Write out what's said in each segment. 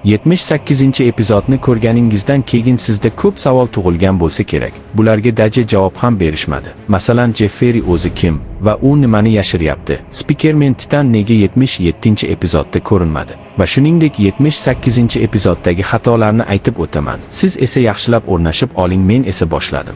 78-epizodni ko'rganingizdan keyin sizda ko'p savol tug'ilgan bo'lsa kerak. Bularga Daja javob ham berishmadi. Masalan, Jeffrey o'zi kim va u nimani yashiryapti? Spikermen Titan nega 77-epizodda ko'rinmadi? Va shuningdek 78-epizoddagi xatolarni aytib o'taman. Siz esa yaxshilab o'rnashib oling, men esa boshladim.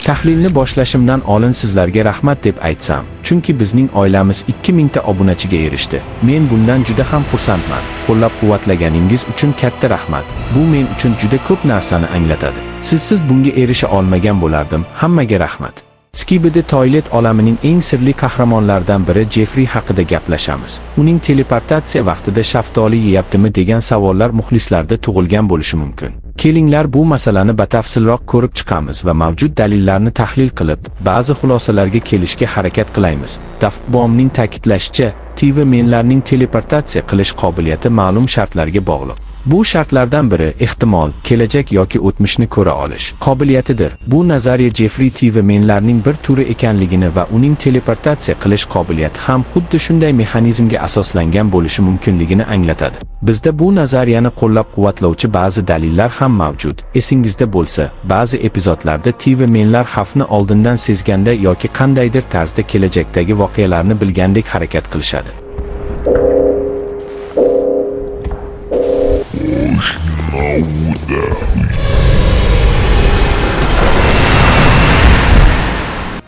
Tahlilni boshlashimdan oldin sizlarga rahmat deb aytsam, chunki bizning oilamiz 2000 ta obunachiga erishdi. Men bundan juda ham xursandman. Qo'llab-quvvatlaganingiz uchun katta rahmat. Bu men uchun juda ko'p narsani anglatadi. Sizsiz bunga erisha olmagan bo'lardim. Hammaga rahmat. Skibidi Toilet olamining eng sirli qahramonlaridan biri Jeffrey haqida gaplashamiz. Uning teleportatsiya vaqtida shaftoli yeyaptimi degan savollar muxlislarda tug'ilgan bo'lishi mumkin. Kelinglar bu masalani batafsilroq ko'rib chiqamiz va mavjud dalillarni tahlil qilib, ba'zi xulosalarga kelishga harakat qilamiz. Dafbomning ta'kidlashicha, TV menlarning teleportatsiya qilish qobiliyati ma'lum shartlarga bog'liq. Bu shartlardan biri ehtimol, kelajak yoki o'tmishni ko'ra olish qobiliyatidir. Bu nazariya Jeffrey TV menlarning bir turi ekanligini va uning teleportatsiya qilish qobiliyati ham xuddi shunday mexanizmga asoslangan bo'lishi mumkinligini anglatadi. Bizda bu nazariyani qo'llab-quvvatlovchi ba'zi dalillar ham mavjud. Esingizda bo'lsa, ba'zi epizodlarda TV menlar xavfni oldindan sezganda yoki qandaydir tarzda kelajakdagi voqealarni bilgandek harakat qilishadi.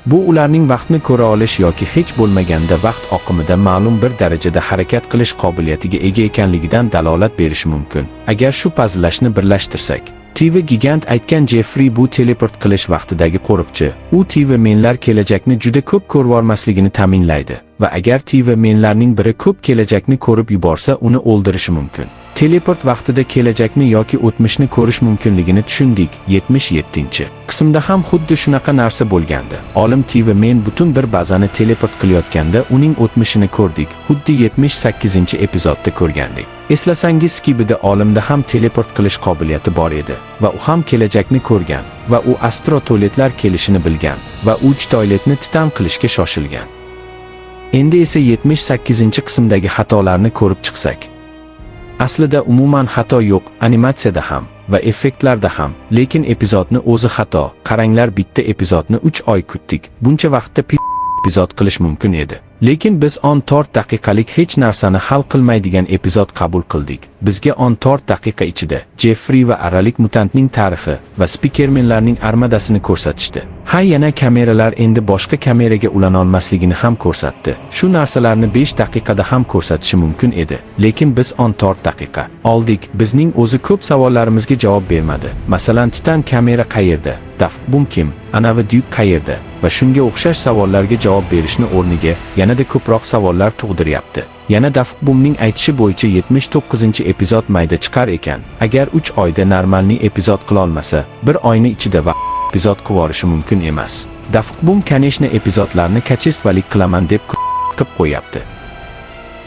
Bu ularning vaqtni ko'ra olish yoki hech bo'lmaganda vaqt oqimida ma'lum bir darajada harakat qilish qobiliyatiga ega ekanligidan dalolat berishi mumkin. Agar shu puzzlashni birlashtirsak, TV gigant aytgan Jeffrey bu teleport qilish vaqtidagi qo'riqchi. U TV menlar kelajakni juda ko'p ko'rvormasligini ta'minlaydi va agar TV menlarning biri ko'p kelajakni ko'rib yuborsa, uni o'ldirishi mumkin. Teleport vaqtida kelajakni yoki o'tmishni ko'rish mumkinligini tushundik. 77-qismda ham xuddi shunaqa narsa bo'lgandi. Olim TV men butun bir bazani teleport qilayotganda uning o'tmishini ko'rdik. Xuddi 78-epizodda ko'rgandik. Eslasangiz, Skibidi olimda ham teleport qilish qobiliyati bor edi va u ham kelajakni ko'rgan va u astro toiletlar kelishini bilgan va uch toiletni titan qilishga shoshilgan. Endi esa 78-qismdagi xatolarni ko'rib chiqsak. Aslida umuman xato yo'q, animatsiyada ham va effektlarda ham, lekin epizodni o'zi xato. Qaranglar, bitta epizodni 3 oy kutdik. Buncha vaqtda epizod qilish mumkin edi. Lekin biz 14 daqiqalik hech narsani hal qilmaydigan epizod qabul qildik. Bizga 14 daqiqa ichida Jeffrey va aralik mutantning tarixi va spikermenlarning armadasini ko'rsatishdi. Ha, yana kameralar endi boshqa kameraga ulana olmasligini ham ko'rsatdi. Shu narsalarni 5 daqiqada ham ko'rsatishi mumkin edi. Lekin biz 14 daqiqa oldik. Bizning o'zi ko'p savollarimizga javob bermadi. Masalan, Titan kamera qayerda? Dafbum kim? Anavi Dyuk qayerda? Va shunga o'xshash savollarga javob berishni o'rniga yanada ko'proq savollar tug'diryapti. Yana Dafbumning aytishi bo'yicha 79-epizod mayda chiqar ekan. Agar 3 oyda normalniy epizod qila olmasa, 1 oyni ichida epizod qilib mumkin emas. Dafbum kaneshna epizodlarni kachestvalik qilaman deb qilib qo'yapti.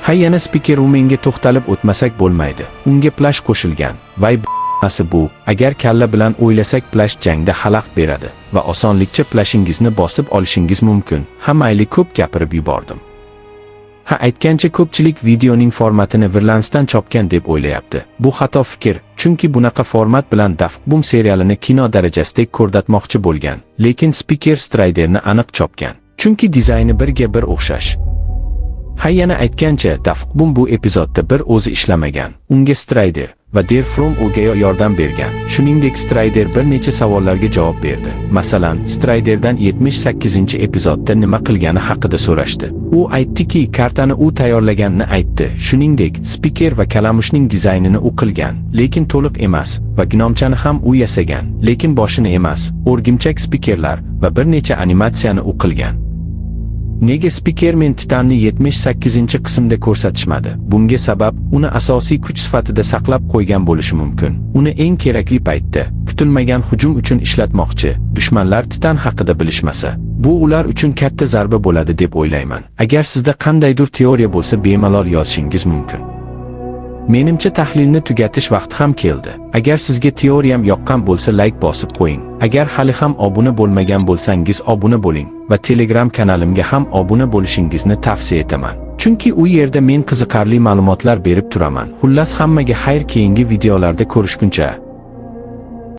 Ha, yana Speaker Woman'ga to'xtalib o'tmasak bo'lmaydi. Unga Plash qo'shilgan. Vay bu, agar kalla bilan o'ylasak Plash jangda xalaqt beradi va osonlikcha Plashingizni bosib olishingiz mumkin. Ha, mayli, ko'p gapirib yubordim. Ha, aytgancha ko'pchilik videoning formatini Virlansdan chopgan deb o'ylayapti. Bu xato fikr, chunki bunaqa format bilan Dafbum serialini kino darajasida ko'rsatmoqchi bo'lgan, lekin Speaker Striderni aniq chopgan. Chunki dizayni birga bir o'xshash. Ha, yana aytgancha Dafbum bu epizodda bir o'zi ishlamagan. Unga Strider va Der From o'ga yordam bergan. Shuningdek, Strider bir necha savollarga javob berdi. Masalan, Striderdan 78-epizodda nima qilgani haqida so'rashdi. U aytdiki, kartani u tayyorlaganini aytdi. Shuningdek, Speaker va kalamushning dizaynini u qilgan, lekin to'liq emas, va gnomchani ham u yasagan, lekin boshini emas. O'rgimchak Speakerlar va bir necha animatsiyani u qilgan. Nega Spikermen Titanni 78-qismda ko'rsatishmadi? Bunga sabab uni asosiy kuch sifatida saqlab qo'ygan bo'lishi mumkin. Uni eng kerakli paytda, kutilmagan hujum uchun ishlatmoqchi. Dushmanlar Titan haqida bilishmasa, bu ular uchun katta zarba bo'ladi deb o'ylayman. Agar sizda qandaydir teoriya bo'lsa, bemalol yozishingiz mumkin. Menimcha tahlilni tugatish vaqti ham keldi. Agar sizga teoriyam yoqqan bo'lsa like bosib qo'ying. Agar hali ham obuna bo'lmagan bo'lsangiz obuna bo'ling va Telegram kanalimga ham obuna bo'lishingizni tavsiya etaman. Chunki u yerda men qiziqarli ma'lumotlar berib turaman. Xullas hammaga xayr, keyingi videolarda ko'rishguncha.